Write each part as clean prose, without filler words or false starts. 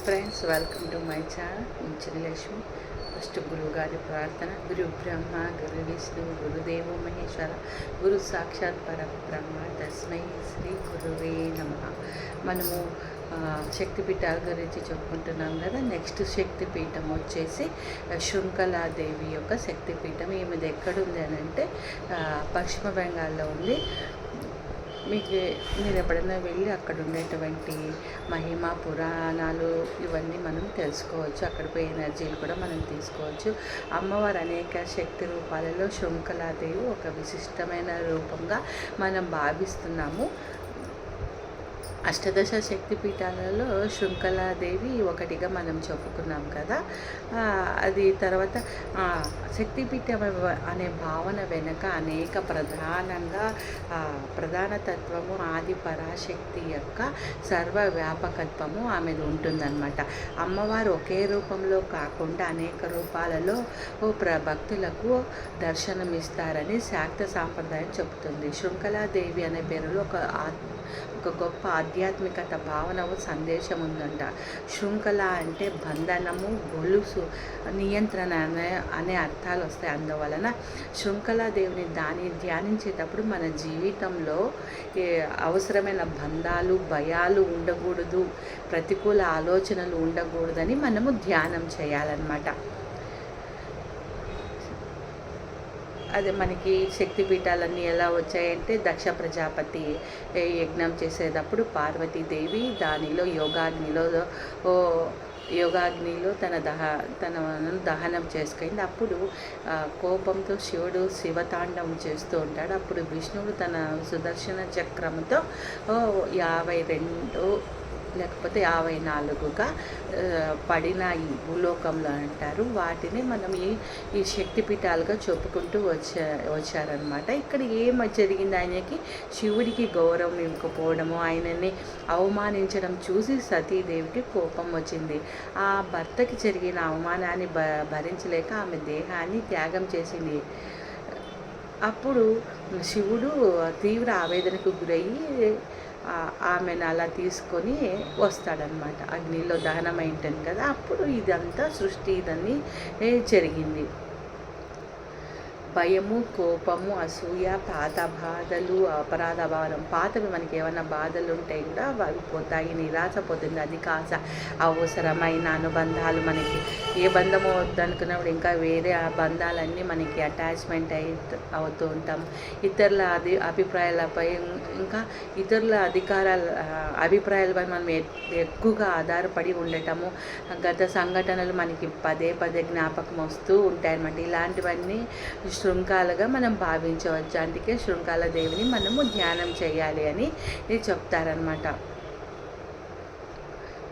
Friends, welcome to my channel ఇంచలక్ష్మి. First గురువుగారి ప్రార్థన. గురు బ్రహ్మ, గురు విష్ణు, గురుదేవ మహేశ్వర, గురు సాక్షాత్ పరబ్రహ్మ, తస్మై శ్రీ గురువే నమః. మనము శక్తిపీఠాల గురించి చెప్పుకుంటున్నాం కదా. నెక్స్ట్ శక్తిపీఠం వచ్చేసి శృంఖలాదేవి యొక్క శక్తిపీఠం. ఈమెది ఎక్కడుంది అని అంటే పశ్చిమ బెంగాల్లో ఉంది. మీరు ఎప్పుడైనా వెళ్ళి అక్కడ ఉండేటువంటి మహిమ పురాణాలు ఇవన్నీ మనం తెలుసుకోవచ్చు. అక్కడ పోయి ఎనర్జీలు కూడా మనం తీసుకోవచ్చు. అమ్మవారు అనేక శక్తి రూపాలలో శృంఖలాదేవి ఒక విశిష్టమైన రూపంగా మనం భావిస్తున్నాము. అష్టదశ శక్తిపీఠాలలో శృంఖలాదేవి ఒకటిగా మనం చెప్పుకున్నాం కదా. అది తర్వాత శక్తిపీఠం అనే భావన వెనుక అనేక ప్రధాన తత్వము ఆది పరాశక్తి యొక్క సర్వవ్యాపకత్వము ఆమెది ఉంటుందన్నమాట. అమ్మవారు ఒకే రూపంలో కాకుండా అనేక రూపాలలో భక్తులకు దర్శనమిస్తారని శాక్త సాంప్రదాయం చెబుతుంది. శృంఖలాదేవి అనే పేరులో ఒక గొప్ప ఆధ్యాత్మికత భావనము సందేశం ఉందంట. శృంఖల అంటే బంధనము, గొలుసు, నియంత్రణ అనే అర్థాలు వస్తాయి. అందువలన శృంఖలాదేవిని ధ్యానించేటప్పుడు మన జీవితంలో అవసరమైన బంధాలు, భయాలు ఉండకూడదు, ప్రతికూల ఆలోచనలు ఉండకూడదని మనము ధ్యానం చేయాలన్నమాట. అదే మనకి శక్తిపీఠాలన్నీ ఎలా వచ్చాయంటే దక్ష ప్రజాపతి యజ్ఞం చేసేటప్పుడు పార్వతీదేవి దానిలో యోగాగ్నిలో తనను దహనం చేసుకుంది. అప్పుడు కోపంతో శివుడు శివతాండవం చేస్తూ ఉంటాడు. అప్పుడు విష్ణువు తన సుదర్శన చక్రంతో 52 లేకపోతే 54గా పడిన ఈ భూలోకంలో అంటారు. వాటిని మనం ఈ శక్తిపీఠాలుగా చెప్పుకుంటూ వచ్చారనమాట. ఇక్కడ ఏం జరిగింది, ఆయనకి శివుడికి గౌరవం ఇవ్వకపోవడము, ఆయనని అవమానించడం చూసి సతీదేవికి కోపం వచ్చింది. ఆ భర్తకి జరిగిన అవమానాన్ని భరించలేక ఆమె దేహాన్ని త్యాగం చేసింది. అప్పుడు శివుడు తీవ్ర ఆవేదనకు గురయ్యి ఆమెను అలా తీసుకొని వస్తాడనమాట. అగ్నిలో దహనం అయింటుంది కదా. అప్పుడు ఇదంతా సృష్టి ఇదన్నీ జరిగింది. భయము, కోపము, అసూయ, పాత బాధలు, అపరాధ భావన, పాతవి మనకి ఏమైనా బాధలు ఉంటాయి కూడా అవి పోతాయి. నిరాశ పోతుంది. అధిక ఆశ, అవసరమైన అనుబంధాలు, మనకి ఏ బంధము వద్దనుకున్నప్పుడు ఇంకా వేరే ఆ బంధాలన్నీ మనకి అటాచ్మెంట్ అవుతూ ఉంటాం. ఇతరుల అభిప్రాయాలపై, ఇంకా ఇతరుల అభిప్రాయాలపై మనం ఎక్కువగా ఆధారపడి ఉండటము, గత సంఘటనలు మనకి పదే జ్ఞాపకం వస్తూ ఉంటాయన్నమాట. ఇలాంటివన్నీ శృంఖాలుగా మనం భావించవచ్చు. అందుకే శృంఖలాదేవిని మనము ధ్యానం చేయాలి అని చెప్తారనమాట.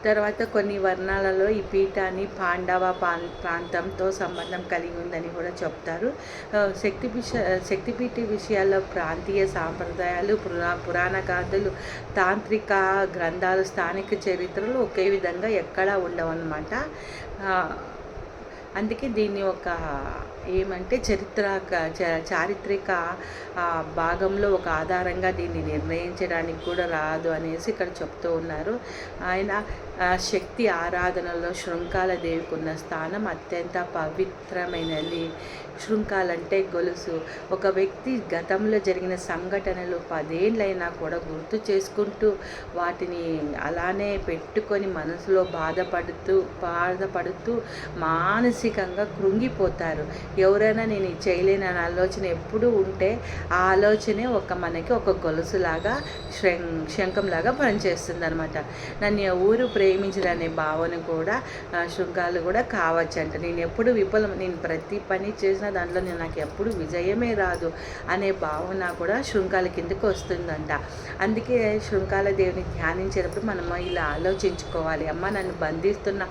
తర్వాత కొన్ని వర్ణాలలో ఈ పీఠాన్ని పాండవ ప్రాంతంతో సంబంధం కలిగి ఉందని కూడా చెప్తారు. శక్తిపీఠ విషయాల్లో ప్రాంతీయ సాంప్రదాయాలు, పురాణ గాథలు, తాంత్రిక గ్రంథాలు, స్థానిక చరిత్రలు ఒకే విధంగా ఎక్కడా ఉండవన్నమాట. అందుకే దీన్ని ఒక ఏమంటే చారిత్రక భాగంలో ఒక ఆధారంగా దీన్ని నిర్ణయించడానికి కూడా రాదు అనేసి ఇక్కడ చెప్తూ ఉన్నారు. ఆయన శక్తి ఆరాధనలో శృంఖలాదేవికి ఉన్న స్థానం అత్యంత పవిత్రమైనది. శృంఖాలంటే గొలుసు. ఒక వ్యక్తి గతంలో జరిగిన సంఘటనలు 10 ఏళ్ళైనా కూడా గుర్తు చేసుకుంటూ వాటిని అలానే పెట్టుకొని మనసులో బాధపడుతూ మానసికంగా కృంగిపోతారు. ఎవరైనా నేను చేయలేని అనే ఆలోచన ఎప్పుడూ ఉంటే ఆ ఆలోచనే మనకి ఒక గొలుసులాగా శంఖంలాగా పనిచేస్తుంది అనమాట. నన్ను ఎవరు ప్రేమించదనే భావన కూడా శృంఖాలు కూడా కావచ్చు అంట. నేను ప్రతి పని చేసిన దాంట్లో నాకు ఎప్పుడు విజయమే రాదు అనే భావన కూడా శృంఖాల కిందకు వస్తుందంట. అందుకే శృంఖలాదేవిని ధ్యానించేటప్పుడు మనం ఇలా ఆలోచించుకోవాలి. అమ్మ, నన్ను బంధిస్తున్న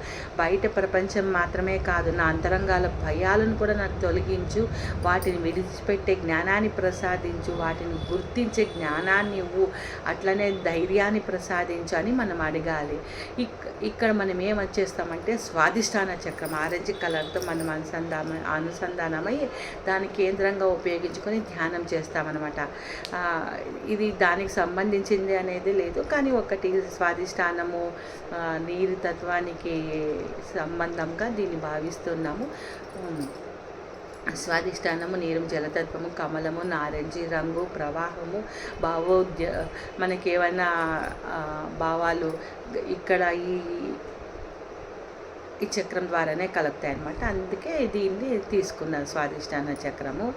బయట ప్రపంచం మాత్రమే కాదు, నా అంతరంగాల భయాలను కూడా నాకు తొలగించు, వాటిని విడిచిపెట్టే జ్ఞానాన్ని ప్రసాదించు, వాటిని గుర్తించే జ్ఞానాన్ని ఇవ్వు, అట్లనే ధైర్యాన్ని ప్రసాదించు అని మనం అడగాలి. ఇక్కడ మనం ఏం వచ్చేస్తామంటే స్వాధిష్టాన చక్రం ఆరెంజ్ కలర్తో మనం అనుసంధానం ప్రసన్నమై దాని కేంద్రంగా ఉపయోగించుకొని ధ్యానం చేస్తామన్నమాట. ఇది దానికి సంబంధించింది అనేది లేదు, కానీ ఒకటి స్వాధిష్టానము నీరు తత్వానికి సంబంధంగా దీన్ని భావిస్తున్నాము. స్వాధిష్టానము నీరు, జలతత్వము, కమలము, నారింజి రంగు, ప్రవాహము, మనకేమైనా భావాలు ఇక్కడ ఈ చక్రం ద్వారానే కలుగుతాయి అన్నమాట. అందుకే దీన్ని తీసుకున్నాను స్వాధిష్టాన చక్రము.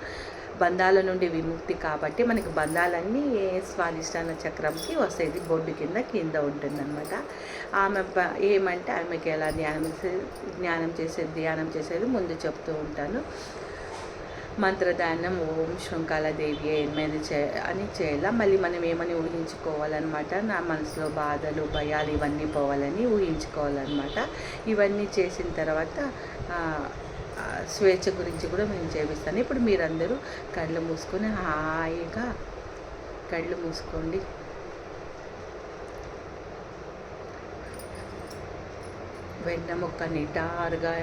బంధాల నుండి విముక్తి కాబట్టి మనకి బంధాలన్నీ స్వాధిష్టాన చక్రంకి వస్తాయి. ఇది బొడ్డు కింద ఉంటుందన్నమాట. ఆమె ఏమంటే ఆమెకి ఎలా ధ్యానం చేసేది ముందు చెప్తూ ఉంటాను. మంత్రదానం ఓం శృంఖలాదేవి ఏమైనా అని చేయాల. మళ్ళీ మనం ఏమని ఊహించుకోవాలన్నమాట, నా మనసులో బాధలు భయాలు ఇవన్నీ పోవాలని ఊహించుకోవాలన్నమాట. ఇవన్నీ చేసిన తర్వాత స్వేచ్ఛ గురించి కూడా నేను చేపిస్తాను. ఇప్పుడు మీరందరూ కళ్ళు మూసుకొని హాయిగా కళ్ళు మూసుకోండి. వెన్నెముక్క నిటారుగా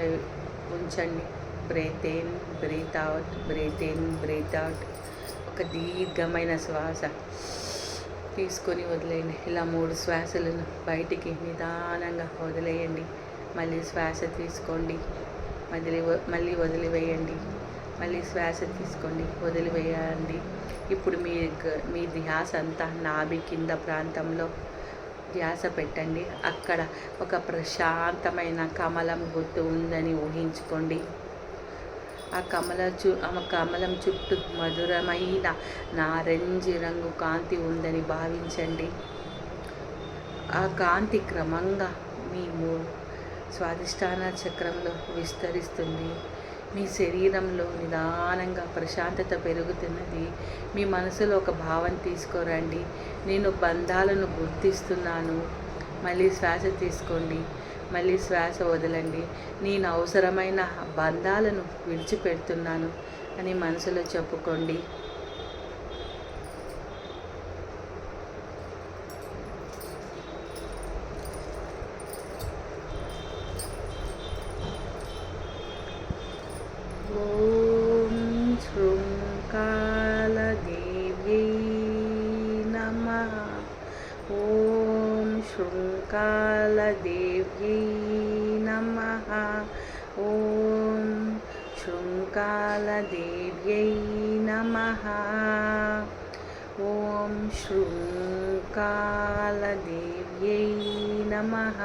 ఉంచండి. Breathe in, breathe out, breathe in, breathe out. ఒక దీర్ఘమైన శ్వాస తీసుకొని వదిలేయండి. ఇలా 3 శ్వాసలను బయటికి నిదానంగా వదిలేయండి. మళ్ళీ శ్వాస తీసుకోండి, మళ్ళీ వదిలివేయండి. మళ్ళీ శ్వాస తీసుకోండి, వదిలివేయండి. ఇప్పుడు మీ ధ్యాస అంతా నాభి కింద ప్రాంతంలో ధ్యాస పెట్టండి. అక్కడ ఒక ప్రశాంతమైన కమలం గుర్తు ఉందని ఊహించుకోండి. ఆ కమలం చుట్టూ మధురమైన నారింజి రంగు కాంతి ఉందని భావించండి. ఆ కాంతి క్రమంగా మీ స్వాధిష్టాన చక్రంలో విస్తరిస్తుంది. మీ శరీరంలో నిదానంగా ప్రశాంతత పెరుగుతున్నది. మీ మనసులో ఒక భావం తీసుకురండి. నేను బంధాలను గుర్తిస్తున్నాను. మళ్ళీ శ్వాస తీసుకోండి, మళ్ళీ శ్వాస వదలండి. నేను అవసరమైన బంధాలను విడిచిపెడుతున్నాను అని మనసులో చెప్పుకోండి. ఓం శృంఖలాదేవ్యై నమః. ఓం శృంఖలాదేవ్యై నమః. ఓం శృంఖలాదేవ్యై నమః. ఓం శృంఖలాదేవ్యై నమః.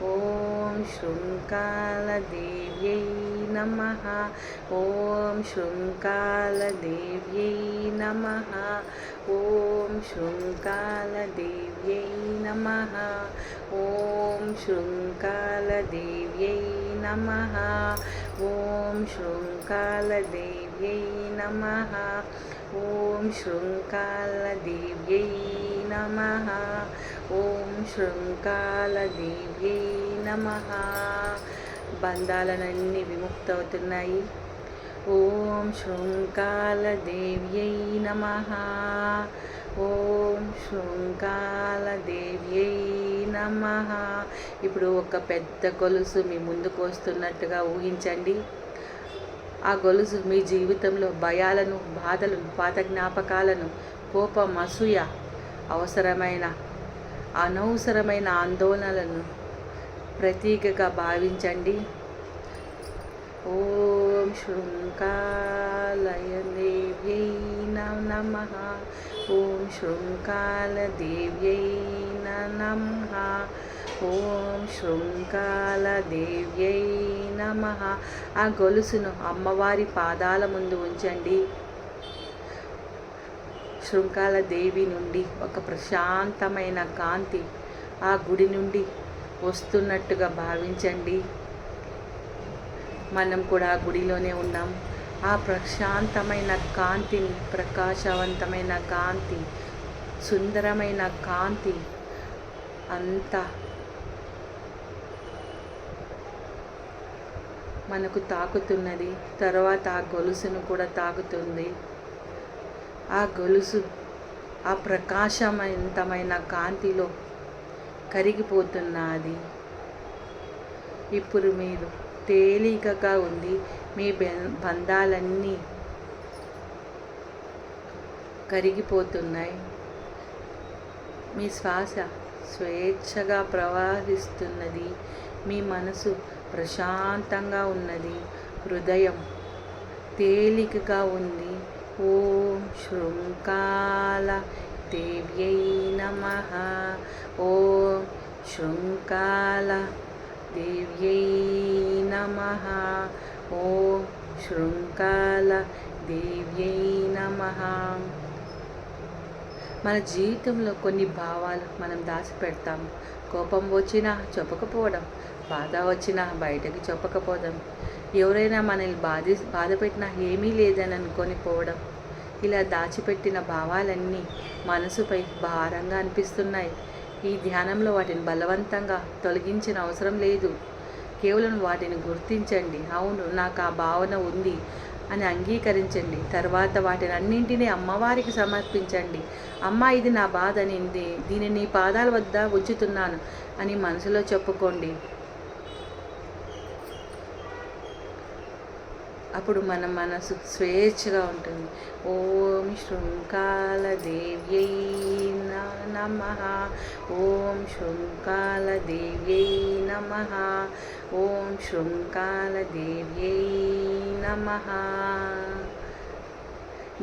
ఓం శృంఖలాదేవ్యై నమః. ఓం శృంఖలాదేవ్యై నమః. ఓం శృంఖలాదేవ్యై నమః. ఓం శృంఖలాదేవ్యై నమః. ఓం శృంఖలాదేవ్యై నమః. ఓం శృంఖలాదేవ్యై నమః. ఓం శృంఖలాదేవ్యై నమః. బంధాలన్నీ విముక్తవుతున్నాయి. ఓం శృంఖలాదేవ్యై నమః. ఓం శృంఖలాదేవ్యై నమః. ఇప్పుడు ఒక పెద్ద గొలుసు మీ ముందుకు వస్తున్నట్టుగా ఊహించండి. ఆ గొలుసు మీ జీవితంలో భయాలను, బాధలను, పాత జ్ఞాపకాలను, కోపం, అసూయ, అనవసరమైన ఆందోళనలను ప్రతీకగా భావించండి. ఓం శృంఖలాదేవ్యై నమః. ఓం శృంఖలాదేవ్యై నమః. ఓం శృంఖలాదేవ్యై నమః. ఆ గొలుసును అమ్మవారి పాదాల ముందు ఉంచండి. శృంఖలాదేవి నుండి ఒక ప్రశాంతమైన కాంతి ఆ గుడి నుండి వస్తున్నట్టుగా భావించండి. మనం కూడా ఆ గుడిలోనే ఉన్నాం. ఆ ప్రశాంతమైన కాంతిని, ప్రకాశవంతమైన కాంతి, సుందరమైన కాంతి అంతా మనకు తాకుతున్నది. తర్వాత ఆ గొలుసును కూడా తాకుతుంది. ఆ గొలుసు ఆ ప్రకాశవంతమైన కాంతిలో కరిగిపోతున్నది. ఇప్పుడు మీరు తేలికగా ఉంది. మీ బంధాలన్నీ కరిగిపోతున్నాయి. మీ శ్వాస స్వేచ్ఛగా ప్రవహిస్తున్నది. మీ మనసు ప్రశాంతంగా ఉన్నది. హృదయం తేలికగా ఉంది. ఓం శృంకాల దేవ్యై నమః. ఓం శృంకాల దేవ్యై నమః. ఓం శృంకాల దేవ్యై నమః. మన జీవితంలో కొన్ని భావాలు మనం దాచిపెడతాము. కోపం వచ్చినా చెప్పకపోవడం, బాధ వచ్చినా బయటకి చెప్పకపోవడం, ఎవరైనా మనల్ని బాధ పెట్టినా ఏమీ లేదని అనుకొని పోవడం, ఇలా దాచిపెట్టిన భావాలన్నీ మనసుపై భారంగా అనిపిస్తున్నాయి. ఈ ధ్యానంలో వాటిని బలవంతంగా తొలగించిన అవసరం లేదు. కేవలం వాటిని గుర్తించండి. అవును, నాకు ఆ భావన ఉంది అని అంగీకరించండి. తర్వాత వాటిని అన్నింటినీ అమ్మవారికి సమర్పించండి. అమ్మ, ఇది నా బాధ, దీన్ని నీ పాదాల వద్ద ఉంచుతున్నాను అని మనసులో చెప్పుకోండి. అప్పుడు మన మనసు స్వేచ్ఛగా ఉంటుంది. ఓం శృంకాల దేవ్యై నమః. ఓం శృంకాల దేవ్యై నమః. ఓం శృంకాల దేవ్యై నమః.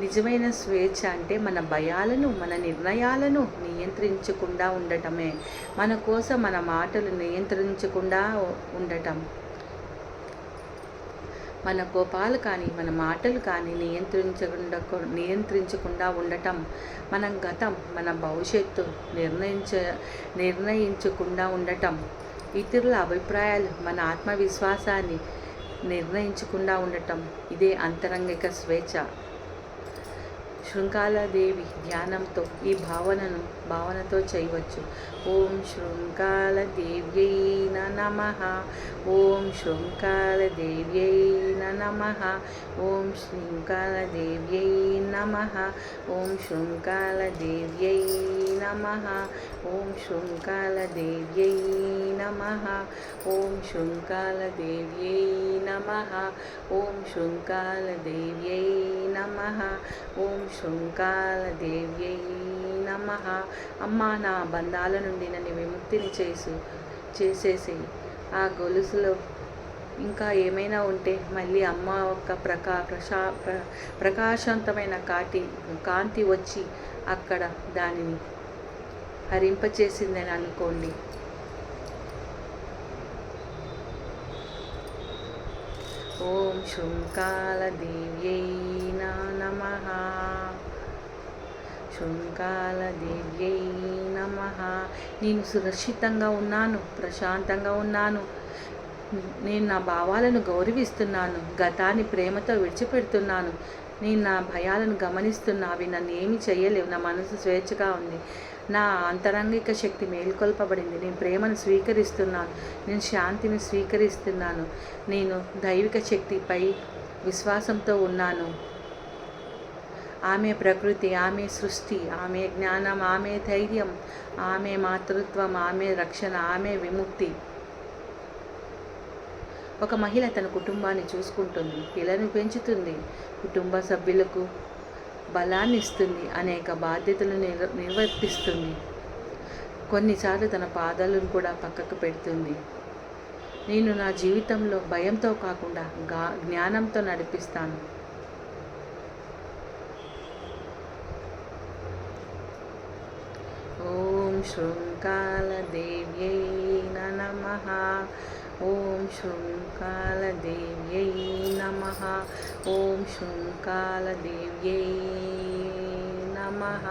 నిజమైన స్వేచ్ఛ అంటే మన భయాలను, మన నిర్ణయాలను నియంత్రించకుండా ఉండటమే. మన కోసం మన మాటలు నియంత్రించకుండా ఉండటం. మన కోపాలు కానీ, మన మాటలు కానీ నియంత్రించకుండా ఉండటం. మన గతం, మన భవిష్యత్తు నిర్ణయించకుండా ఉండటం. ఇతరుల అభిప్రాయాలు మన ఆత్మవిశ్వాసాన్ని నిర్ణయించకుండా ఉండటం. ఇదే అంతరంగిక స్వేచ్ఛ. శృంకాలదేవి ధ్యానంతో ఈ భావనతో చేయవచ్చు. ఓం శృంకాల దేవ్యై నమః. ఓం శృంకాల దేవ్యై నమః. ఓం శృంకాల దేవ్యై నమః. ఓం శృంకాల దేవ్యై నమః. ఓం శృంకాల దేవ్యై నమః. ఓం శృంకాల దేవ్యై నమః. ఓం శృంకాల దేవ్యై నమః. ఓం శృంకాల దేవ్యై నమః. అమ్మ, నా బంధాల నుండి నన్ను విముక్తిని చేసేసి ఆ గొలుసులో ఇంకా ఏమైనా ఉంటే మళ్ళీ అమ్మ యొక్క ప్రకాశవంతమైన కాంతి వచ్చి అక్కడ దానిని హరింపచేసిందని అనుకోండి. ఓం శృంకాల దేవ్యై నమః. శృంకాల దేవ్యై నమః. నేను సురక్షితంగా ఉన్నాను, ప్రశాంతంగా ఉన్నాను. నేను నా భావాలను గౌరవిస్తున్నాను. గతాన్ని ప్రేమతో విడిచిపెడుతున్నాను. నేను నా భయాలను గమనిస్తున్నా. అవి నన్ను ఏమీ చేయలేవు. నా మనసు స్వేచ్ఛగా ఉంది. నా అంతరంగిక శక్తి మేల్కొల్పబడింది. నేను ప్రేమను స్వీకరిస్తున్నాను. నేను శాంతిని స్వీకరిస్తున్నాను. నేను దైవిక శక్తిపై విశ్వాసంతో ఉన్నాను. ఆమె ప్రకృతి, ఆమె సృష్టి, ఆమె జ్ఞానం, ఆమె ధైర్యం, ఆమె మాతృత్వం, ఆమె రక్షణ, ఆమె విముక్తి. ఒక మహిళ తన కుటుంబాన్ని చూసుకుంటుంది, పిల్లలను పెంచుతుంది, కుటుంబ సభ్యులకు బలాన్ని ఇస్తుంది, అనేక బాధ్యతలు నిర్వర్తిస్తుంది. కొన్నిసార్లు తన పాదాలను కూడా పక్కకు పెడుతుంది. నేను నా జీవితంలో భయంతో కాకుండా జ్ఞానంతో నడిపిస్తాను. ఓం శృంకాల దేవ్యై నమః. ఓం శృంకాల దేవ్యై నమః. ఓం శృంకాల దేవ్యై నమః.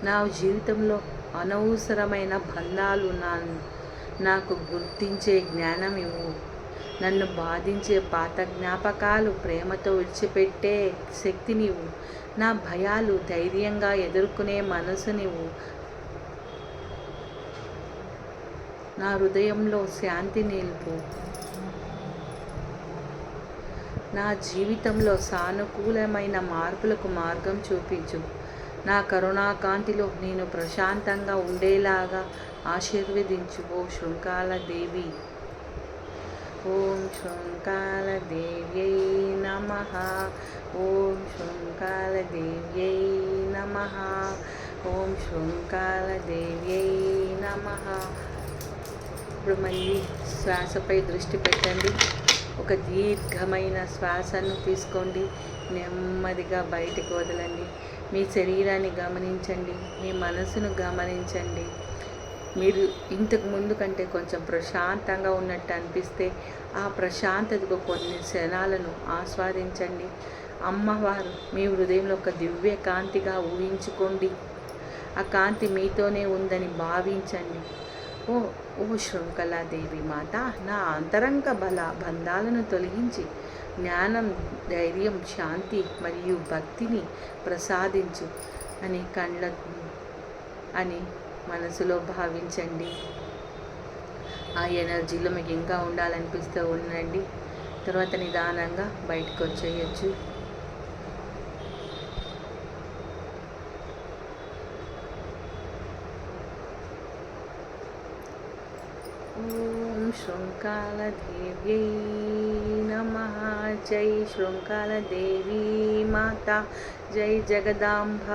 నా జీవితంలో అనవసరమైన బంధాలు నాకు గుర్తించే జ్ఞానం ఇవ్వు. నన్ను బాధించే పాత జ్ఞాపకాలు ప్రేమతో విడిచిపెట్టే శక్తినివ్వు. నా భయాలు ధైర్యంగా ఎదుర్కొనే మనసునివ్వు. నా హృదయంలో శాంతి నిలుపు. నా జీవితంలో సానుకూలమైన మార్పులకు మార్గం చూపించు. నా కరుణాకాంతిలో నేను ప్రశాంతంగా ఉండేలాగా ఆశీర్వదించు. ఓ శృంకాల దేవి. ఓం శృంకాలదేవ్యై నమః. ఓం శృంకాలదేవ్యై నమః. ఓం శృంకాలదేవ్యై నమః. ఇప్పుడు మళ్ళీ శ్వాసపై దృష్టి పెట్టండి. ఒక దీర్ఘమైన శ్వాసను తీసుకోండి. నెమ్మదిగా బయటికి వదలండి. మీ శరీరాన్ని గమనించండి. మీ మనసును గమనించండి. మీరు ఇంతకు ముందు కంటే కొంచెం ప్రశాంతంగా ఉన్నట్టు అనిపిస్తే ఆ ప్రశాంతతకు కొన్ని క్షణాలను ఆస్వాదించండి. అమ్మవారు మీ హృదయంలో ఒక దివ్య కాంతిగా ఊహించుకోండి. ఆ కాంతి మీతోనే ఉందని భావించండి. ఓ ఓ శృంఖలాదేవి మాత, నా అంతరంగ బంధాలను తొలగించి జ్ఞానం, ధైర్యం, శాంతి మరియు భక్తిని ప్రసాదించు అని మనసులో భావించండి. ఆ ఎనర్జీలో మీకు ఇంకా ఉండాలనిపిస్తూ ఉండండి. తర్వాత నిదానంగా బయటకు వచ్చేయచ్చు. ఓం శృంఖలాదేవ్యై నమః. జై శృంఖలాదేవి మాత, జై జగదాంబ.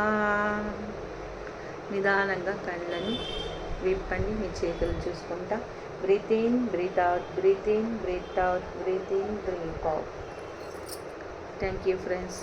నిదానంగా కళ్ళని విప్పండి. మీ చేతులు చూసుకుంటా. Breathe in, breathe out, breathe in, breathe out, breathe in, breathe out. Thank you friends.